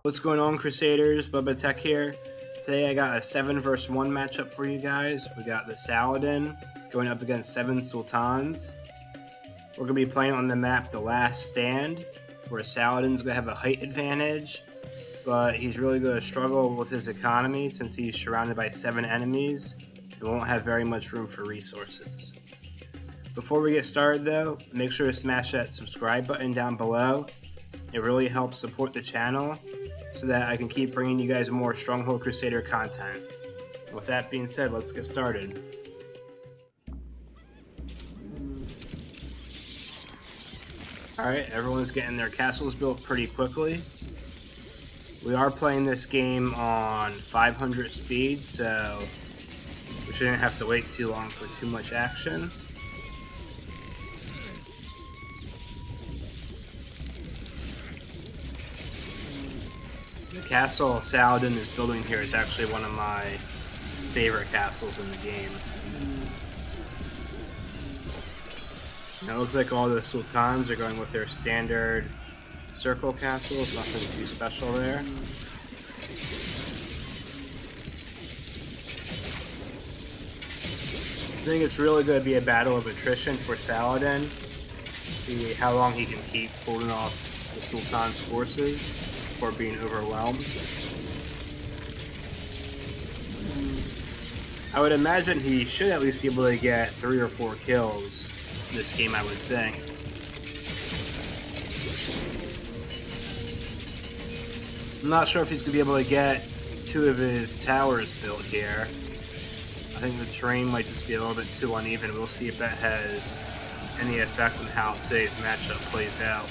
What's going on, Crusaders? Bubba Tech here. Today I got a 7 vs 1 matchup for you guys. We got the Saladin going up against 7 Sultans. We're going to be playing on the map The Last Stand, where Saladin's going to have a height advantage, but he's really going to struggle with his economy since he's surrounded by 7 enemies and won't have very much room for resources. Before we get started though, make sure to smash that subscribe button down below. It really helps support the channel so that I can keep bringing you guys more Stronghold Crusader content. With that being said, let's get started. Alright, everyone's getting their castles built pretty quickly. We are playing this game on 500 speed, so we shouldn't have to wait too long for too much action. The castle Saladin is building here is actually one of my favorite castles in the game. Now it looks like all the Sultans are going with their standard circle castles, nothing too special there. I think it's really going to be a battle of attrition for Saladin. See how long he can keep holding off the Sultan's forces before being overwhelmed. I would imagine he should at least be able to get 3 or 4 kills in this game, I would think. I'm not sure if he's going to be able to get 2 of his towers built here. I think the terrain might just be a little bit too uneven. We'll see if that has any effect on how today's matchup plays out.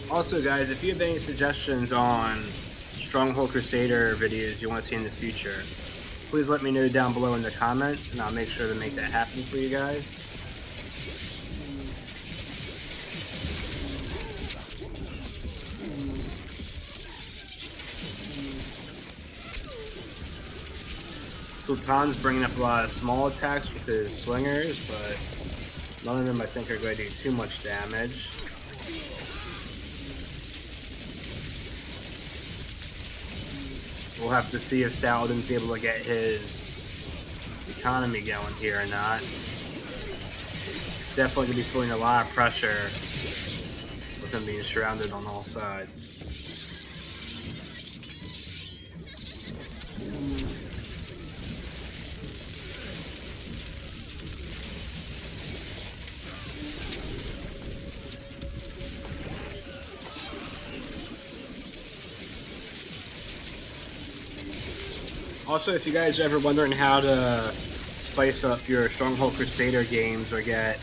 Also guys, if you have any suggestions on Stronghold Crusader videos you want to see in the future, please let me know down below in the comments and I'll make sure to make that happen for you guys. Sultan's bringing up a lot of small attacks with his slingers, but none of them I think are going to do too much damage. We'll have to see if Saladin's able to get his economy going here or not. Definitely going to be feeling a lot of pressure with him being surrounded on all sides. Also, if you guys are ever wondering how to spice up your Stronghold Crusader games or get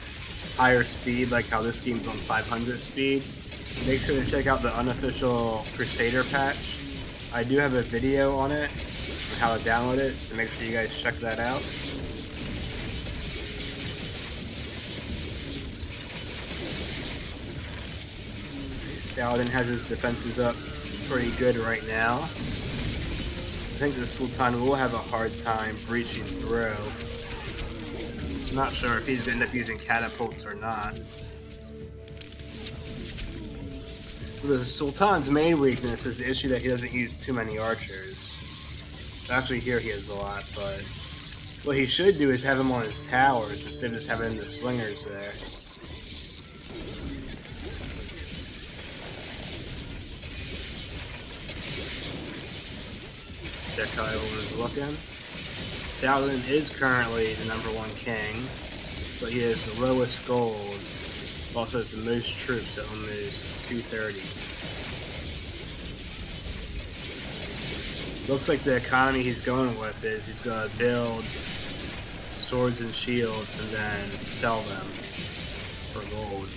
higher speed, like how this game's on 500 speed, make sure to check out the unofficial Crusader patch. I do have a video on it, on how to download it, so make sure you guys check that out. Saladin has his defenses up pretty good right now. I think the Sultan will have a hard time breaching through. I'm not sure if he's going to end up using catapults or not. The Sultan's main weakness is the issue that he doesn't use too many archers. Actually here he has a lot, but what he should do is have him on his towers instead of just having the slingers there. Check how everyone is looking. Saladin is currently the #1 king, but he has the lowest gold, also has the most troops at almost 230. Looks like the economy he's going with is he's going to build swords and shields and then sell them for gold,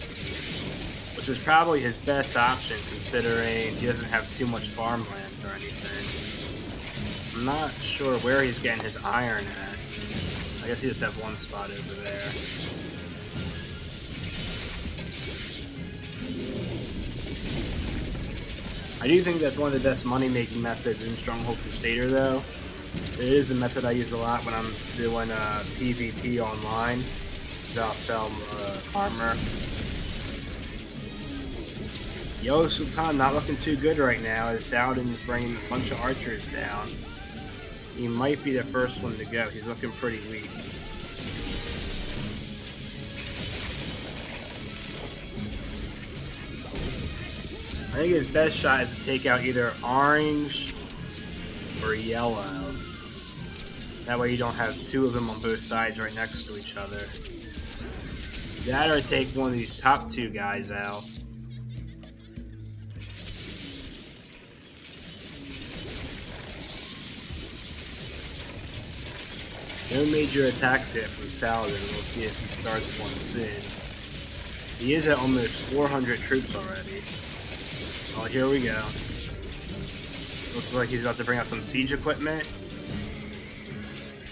which is probably his best option considering he doesn't have too much farmland or anything. I'm not sure where he's getting his iron at. I guess he just has one spot over there. I do think that's one of the best money-making methods in Stronghold Crusader, though. It is a method I use a lot when I'm doing PvP online. I'll sell armor. Yo, Sultan not looking too good right now as Saladin is bringing a bunch of archers down. He might be the first one to go. He's looking pretty weak. I think his best shot is to take out either orange or yellow. That way you don't have two of them on both sides right next to each other. That or take one of these top two guys out. No major attacks yet from Saladin. We'll see if he starts one soon. He is at almost 400 troops already. Oh, here we go. Looks like he's about to bring out some siege equipment.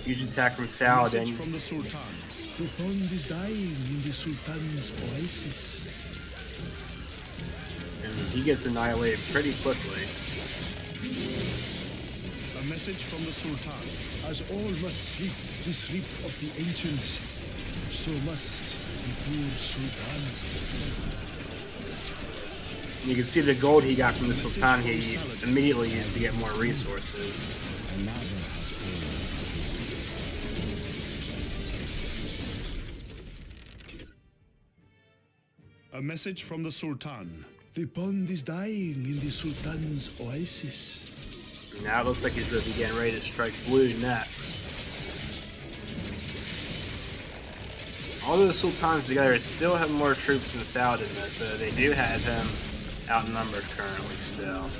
Huge attack from Saladin. From the Sultan. The pond is dying in the Sultan's oasis. And he gets annihilated pretty quickly. A message from the Sultan. As all must sleep the sleep of the ancients, so must the poor Sultan. You can see the gold he got from the Sultan he immediately used to get more resources. A message from the Sultan. The pond is dying in the Sultan's oasis. Now it looks like he's going to be getting ready to strike blue next. All of the Sultans together still have more troops than Saladin though, so they do have him outnumbered currently still.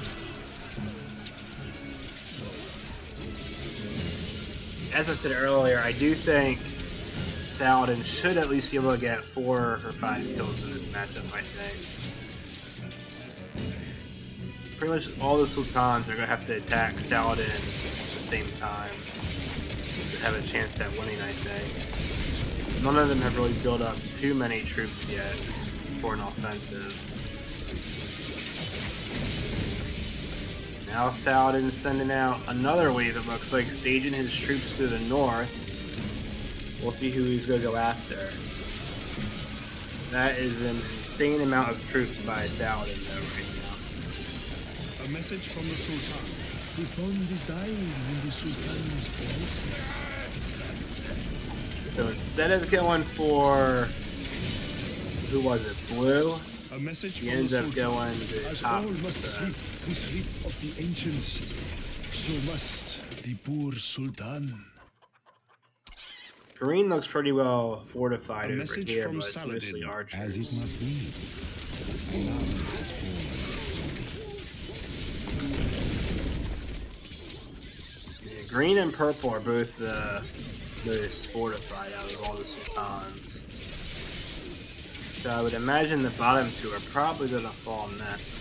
As I said earlier, I do think Saladin should at least be able to get 4 or 5 kills in this matchup, I think. Pretty much all the Sultans are going to have to attack Saladin at the same time to have a chance at winning, I think. None of them have really built up too many troops yet for an offensive. Now Saladin's sending out another wave, it looks like, staging his troops to the north. We'll see who he's going to go after. That is an insane amount of troops by Saladin, though, right now. A message from the Sultan. The pond is dying in the Sultan's oasis. So instead of going for, who was it, blue? A message He from ends the up Sultan. going to As top all must instead. sleep the sleep of the ancients, so must the poor Sultan. Green looks pretty well fortified A over message here, from but it's mostly Saladin. archers. As it must be. Love has fallen. Yeah, green and purple are both the most fortified out of all the Sultans. So I would imagine the bottom two are probably going to fall next.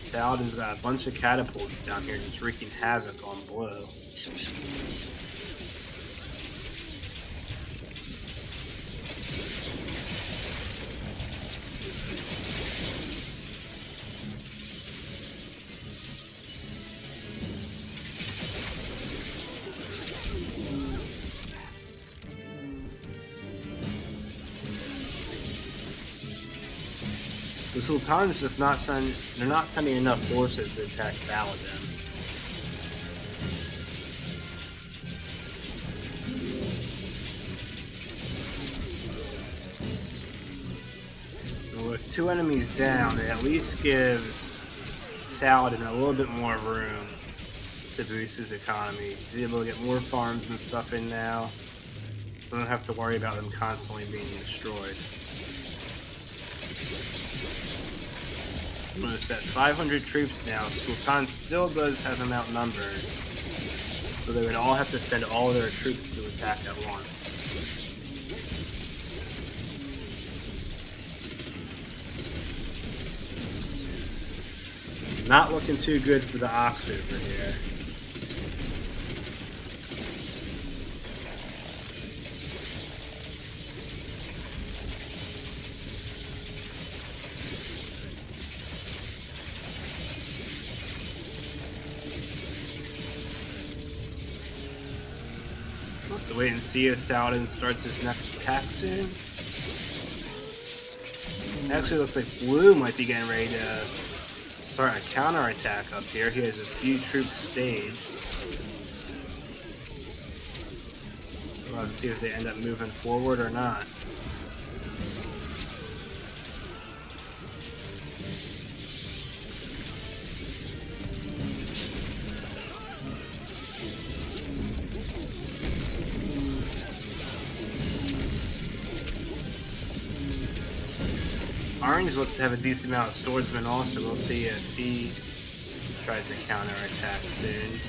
Saladin's got a bunch of catapults down here just wreaking havoc on blue. The Sultans just they're not sending enough forces to attack Saladin. And with 2 enemies down, it at least gives Saladin a little bit more room to boost his economy. He's able to get more farms and stuff in now. Doesn't have to worry about them constantly being destroyed. Almost at 500 troops now. Sultan still does have them outnumbered, so they would all have to send all their troops to attack at once. Not looking too good for the Ox over here. have to wait and see if Saladin starts his next attack soon. Actually, looks like Blue might be getting ready to start a counter-attack up here. He has a few troops staged. We'll have to see if they end up moving forward or not. Orange looks to have a decent amount of swordsmen also. We'll see if he tries to counter-attack soon.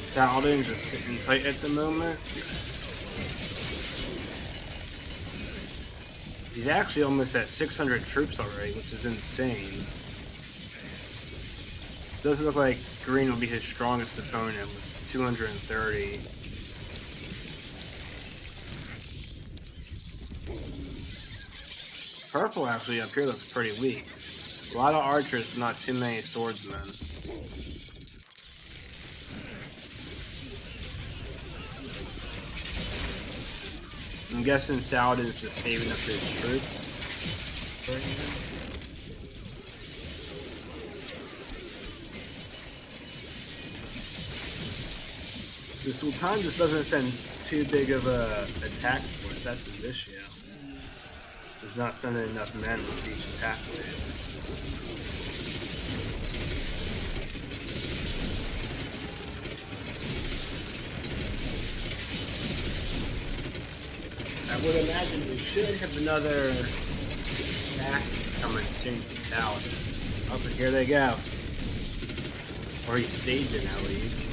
Saladin's just sitting tight at the moment. He's actually almost at 600 troops already, which is insane. Doesn't look like Green will be his strongest opponent with 230. Purple actually up here looks pretty weak. A lot of archers, but not too many swordsmen. I'm guessing Saladin's just saving up his troops. The Sultan just doesn't send too big of a attack force, that's his issue. He's not sending enough men with each attack wave. I would imagine we should have another attack coming soon from Saladin. Up and here they go. Or he staged it at least.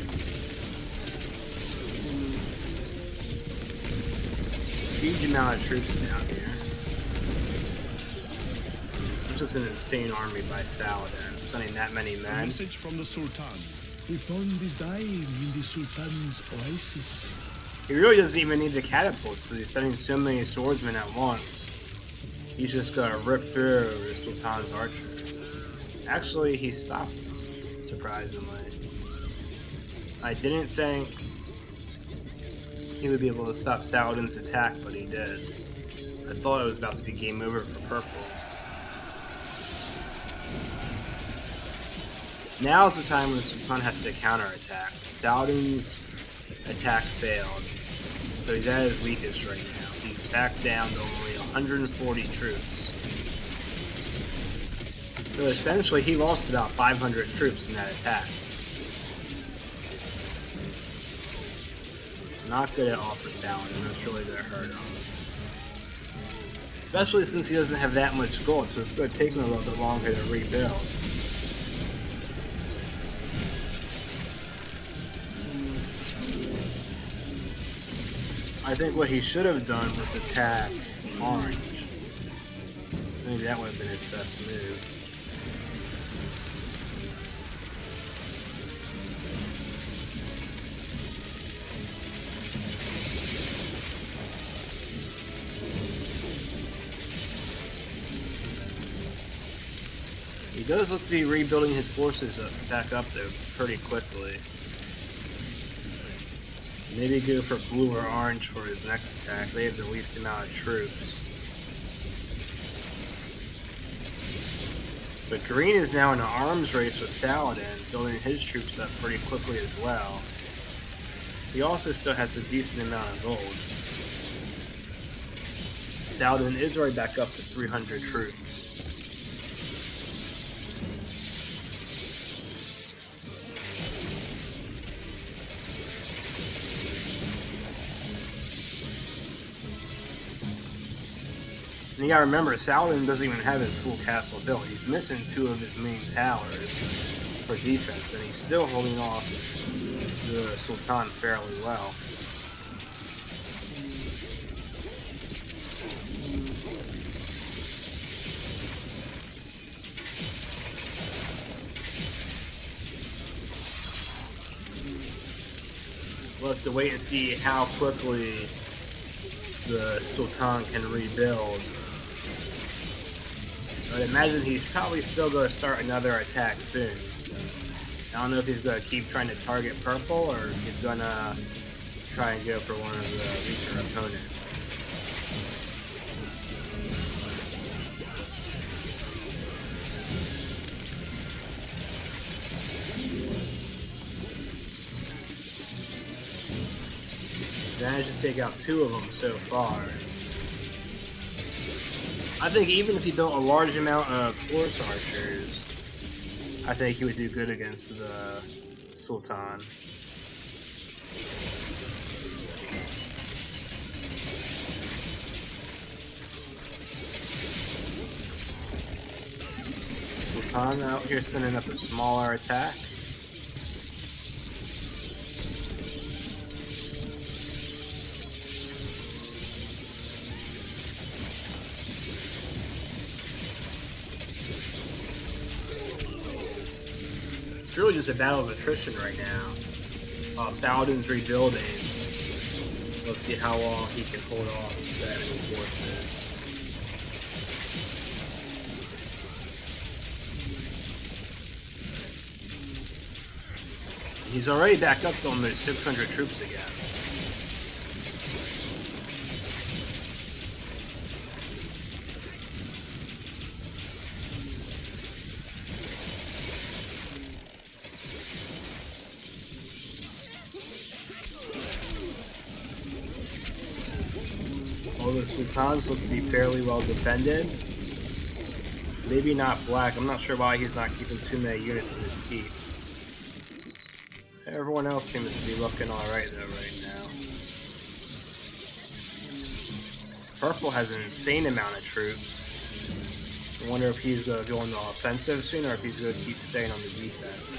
Huge amount of troops down here. It's just an insane army by Saladin, sending that many A men. message from the Sultan. The pond is dying in the Sultan's oasis. He really doesn't even need the catapults, so he's sending so many swordsmen at once. He's just gonna rip through the Sultan's archers. Actually, he stopped them, surprisingly. I didn't think he would be able to stop Saladin's attack, but he did. I thought it was about to be game over for Purple. Now's the time when the Sultan has to counterattack. Saladin's attack failed, so he's at his weakest right now. He's back down to only 140 troops. So essentially, he lost about 500 troops in that attack. Not good at all for Saladin. That's really going to hurt him. Especially since he doesn't have that much gold, so it's going to take him a little bit longer to rebuild. I think what he should have done was attack Orange. I think that would have been his best move. He does look to be rebuilding his forces back up though pretty quickly. Maybe go for Blue or Orange for his next attack. They have the least amount of troops. But Green is now in an arms race with Saladin, building his troops up pretty quickly as well. He also still has a decent amount of gold. Saladin is right back up to 300 troops. And you gotta remember, Saladin doesn't even have his full castle built. He's missing 2 of his main towers for defense, and he's still holding off the Sultan fairly well. We'll have to wait and see how quickly the Sultan can rebuild. But imagine he's probably still going to start another attack soon. I don't know if he's going to keep trying to target purple or if he's going to try and go for one of the weaker opponents. Managed to take out 2 of them so far. I think even if he built a large amount of horse archers, I think he would do good against the Sultan. Sultan out here sending up a smaller attack. It's really just a battle of attrition right now. While Saladin's rebuilding, let's see how long he can hold off the enemy forces. He's already back up to almost 600 troops again. All the Sultans look to be fairly well defended. Maybe not black. I'm not sure why he's not keeping too many units in his keep. Everyone else seems to be looking alright though right now. Purple has an insane amount of troops. I wonder if he's going to go on the offensive soon or if he's going to keep staying on the defense.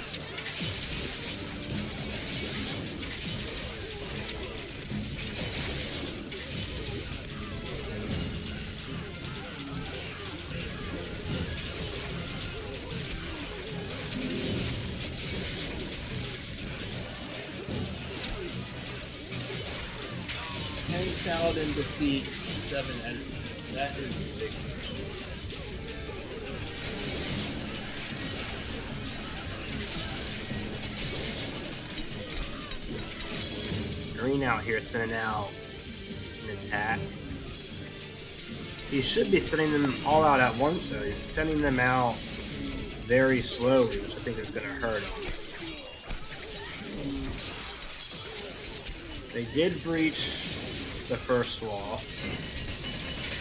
Can Saladin defeat 7 enemies? That is the big question. Green out here sending out an attack. He should be sending them all out at once, though. He's sending them out very slowly, which I think is going to hurt him. They did breach the first wall.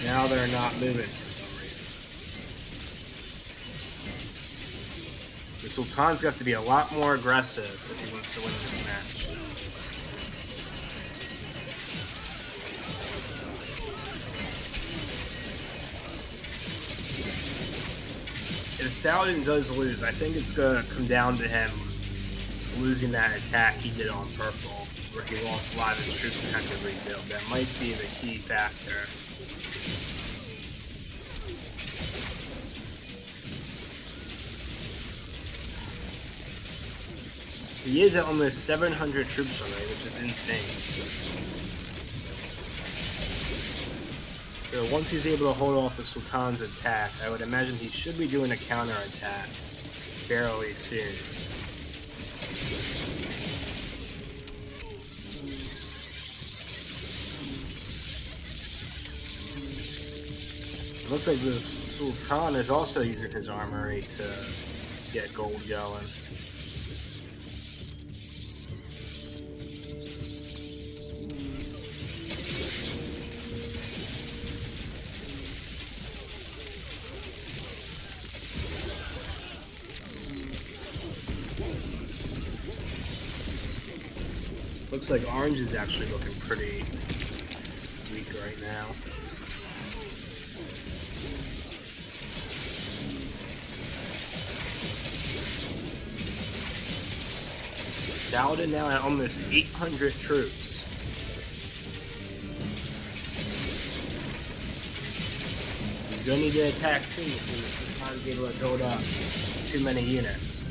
Now they're not moving for some reason. The Sultan's got to be a lot more aggressive if he wants to win this match. If Saladin does lose, I think it's going to come down to him losing that attack he did on purple, where he lost a lot of his troops and had to rebuild. That might be the key factor. He is at almost 700 troops already, which is insane. So once he's able to hold off the Sultan's attack, I would imagine he should be doing a counterattack fairly soon. It looks like the Sultan is also using his armory to get gold going. Looks like orange is actually looking pretty weak right now. Saladin now at almost 800 troops. He's going to need to attack soon if he's not able to build up too many units.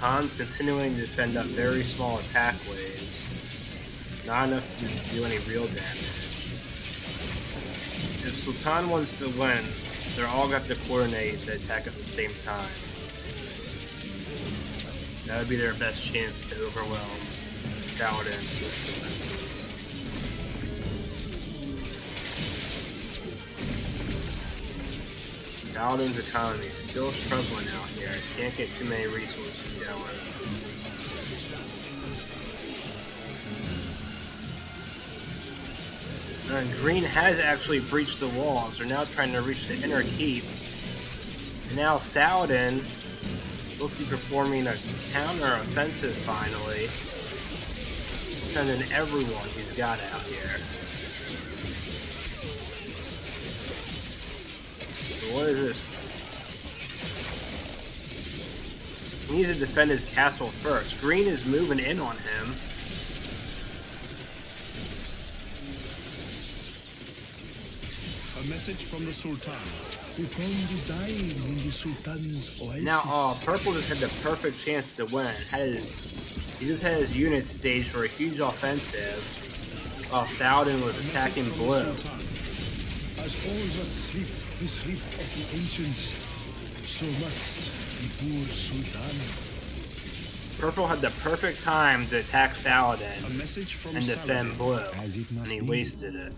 Sultan's continuing to send up very small attack waves. Not enough to do any real damage. If Sultan wants to win, they're all going to have to coordinate the attack at the same time. That would be their best chance to overwhelm Saladin's defenses. Saladin's economy is still struggling out here. Can't get too many resources going. And Green has actually breached the walls. They're now trying to reach the inner keep. And now Saladin looks to be performing a counter-offensive finally. Sending everyone he's got out here. So what is this? He needs to defend his castle first. Green is moving in on him. A message from the Sultan. The ground is dying in the Sultan's oasis. Now, Purple just had the perfect chance to win. He just had his units staged for a huge offensive while Saladin was attacking blue. As all must sleep the sleep of the ancients, so must the poor Sultan. Purple had the perfect time to attack Saladin A message from and defend blue, As it must and he be. wasted it.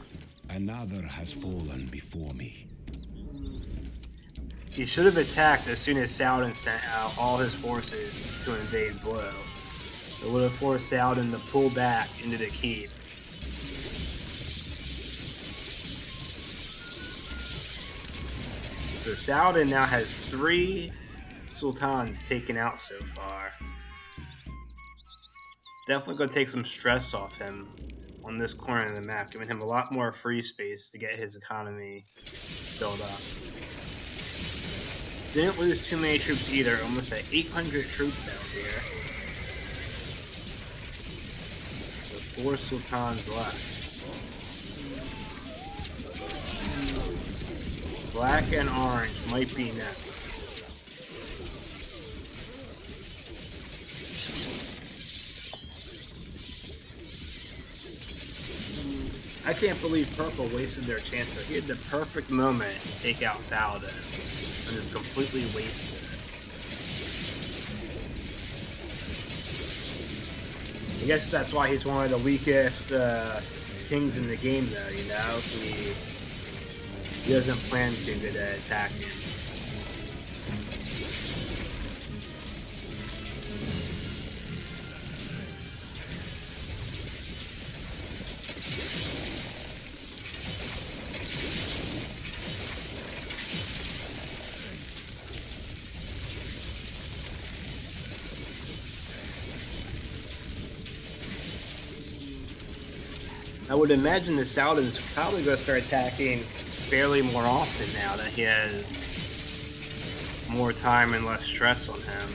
Another has fallen before me. He should have attacked as soon as Saladin sent out all his forces to invade blue. It would have forced Saladin to pull back into the keep. So Saladin now has 3 Sultans taken out so far. Definitely going to take some stress off him on this corner of the map, giving him a lot more free space to get his economy built up. Didn't lose too many troops either, almost at 800 troops out here. With 4 Sultans left. Black and orange might be next. I can't believe Purple wasted their chance. So he had the perfect moment to take out Saladin and just completely wasted it. I guess that's why he's one of the weakest kings in the game, though, you know? He doesn't plan too good at attacking. I would imagine the Saladin's probably going to start attacking fairly more often now that he has more time and less stress on him.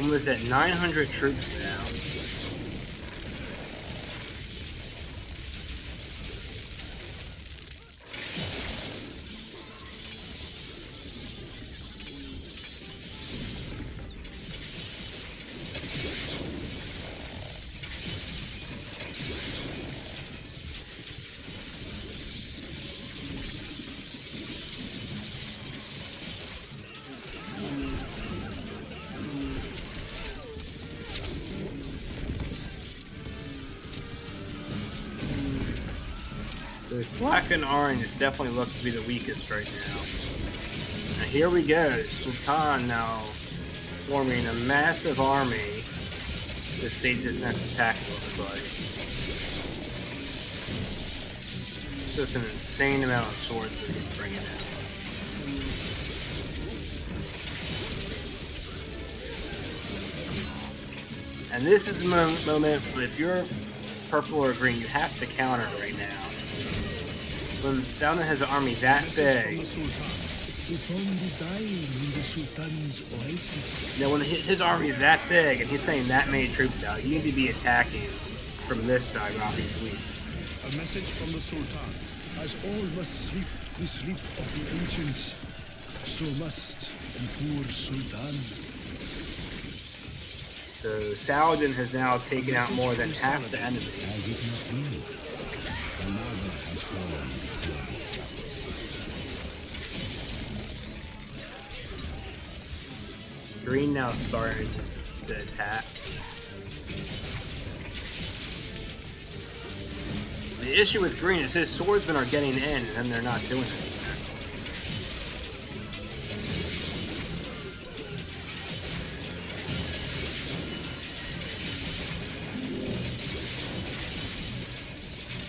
Almost at 900 troops now. Black and orange definitely look to be the weakest right now. Now here we go. Sultan now forming a massive army to stage his next attack, looks like. It's just an insane amount of swords that he's bringing out. And this is the moment, if you're purple or green, you have to counter right now. When Saladin has an army that big, now when his army is that big and he's sending that many troops out, you need to be attacking from this side while he's weak. A message from the Sultan. As all must sleep the sleep of the ancients, so must the poor Sultan. So Saladin has now taken out more than half the enemy. As it must be. Another has fallen before me. Green now starting to attack. The issue with green is his swordsmen are getting in and then they're not doing it.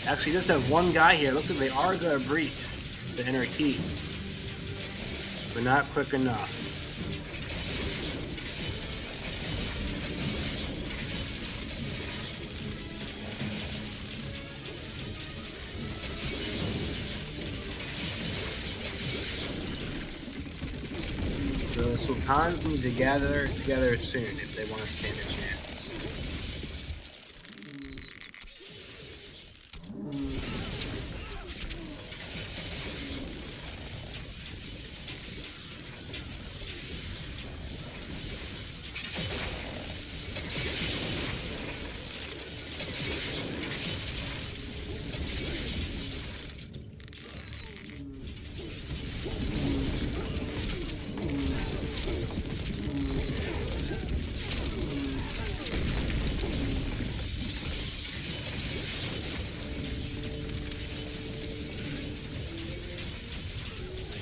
Actually, just have one guy here. Looks like they are going to breach the inner keep, but not quick enough. The Sultans need to gather together soon if they want to stand a chance.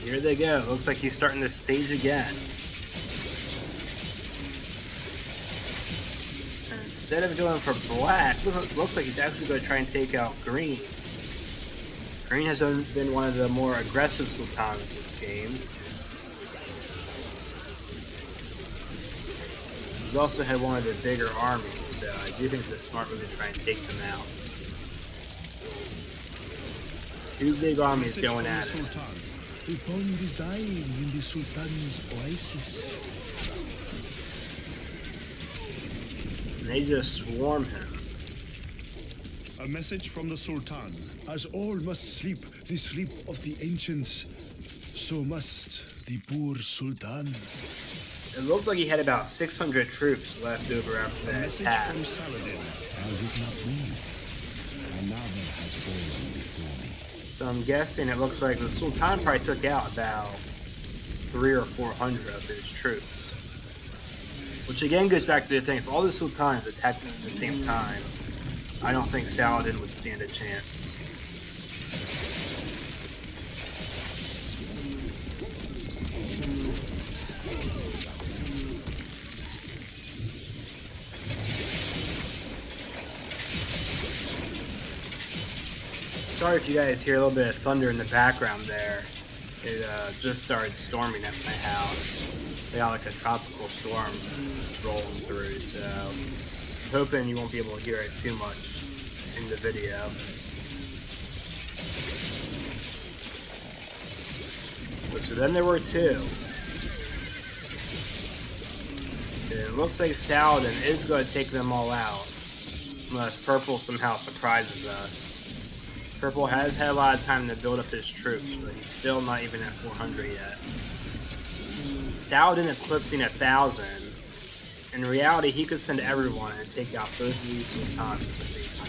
Here they go. Looks like he's starting to stage again. And instead of going for black, looks like he's actually going to try and take out green. Green has been one of the more aggressive Sultans this game. He's also had one of the bigger armies, so I do think it's a smart move to try and take them out. Two big armies going at it. The pond is dying in the Sultan's oasis. And they just swarm him. A message from the Sultan. As all must sleep the sleep of the ancients, so must the poor Sultan. It looked like he had about 600 troops left over after that attack. From Saladin. As it must be. Another has fallen before me. So I'm guessing it looks like the Sultan probably took out about 300 or 400 of his troops. Which again goes back to the thing, if all the Sultans attacked at the same time, I don't think Saladin would stand a chance. Sorry if you guys hear a little bit of thunder in the background there. It just started storming at my house. They got like a tropical storm rolling through, so I'm hoping you won't be able to hear it too much in the video. But so then there were two. And it looks like Saladin is going to take them all out, unless Purple somehow surprises us. Purple has had a lot of time to build up his troops, but he's still not even at 400 yet. Saladin eclipsing 1,000. In reality, he could send everyone and take out both of these Sultans at the same time.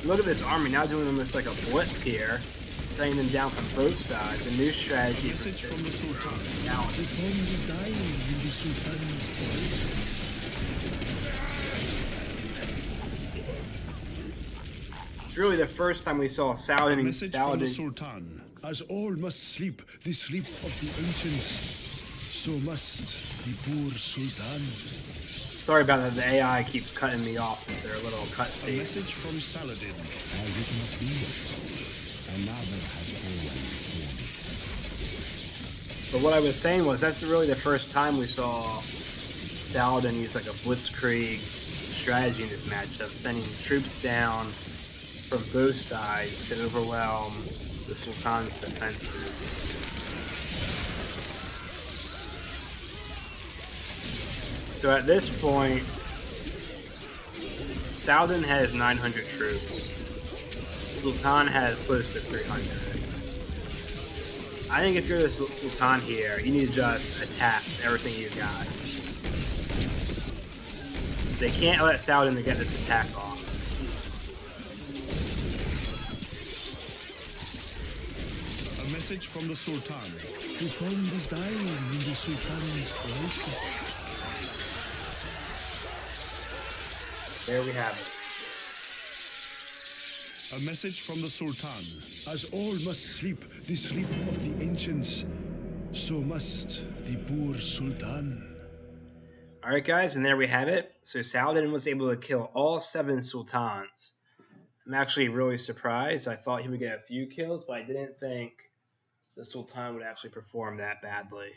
Look at this army now doing almost like a blitz here, setting them down from both sides. A new strategy for From the Sultan. Saladin. The pond is dying in the Sultan's oasis. It's really the first time we saw Saladin and Message from the Sultan. As all must sleep the sleep of the ancients, so must the poor Sultan. Sorry about that, the AI keeps cutting me off with their little A cutscenes. message from Saladin. As it must be. Another has fallen before me. But what I was saying was that's really the first time we saw Saladin use like a blitzkrieg strategy in this matchup, sending troops down from both sides to overwhelm the Sultan's defenses. So at this point, Saladin has 900 troops. Sultan has close to 300. I think if you're the Sultan here, you need to just attack everything you got. So they can't let Saladin to get this attack off. A message from the Sultan. The pond is dying in the Sultan's oasis. There we have it. A message from the Sultan. As all must sleep the sleep of the ancients, so must the poor Sultan. Alright guys, and there we have it. So Saladin was able to kill all 7 Sultans. I'm actually really surprised. I thought he would get a few kills, but I didn't think the Sultan would actually perform that badly.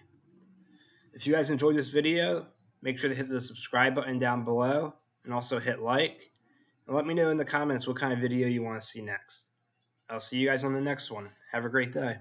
If you guys enjoyed this video, make sure to hit the subscribe button down below, and also hit like. And let me know in the comments what kind of video you want to see next. I'll see you guys on the next one. Have a great day.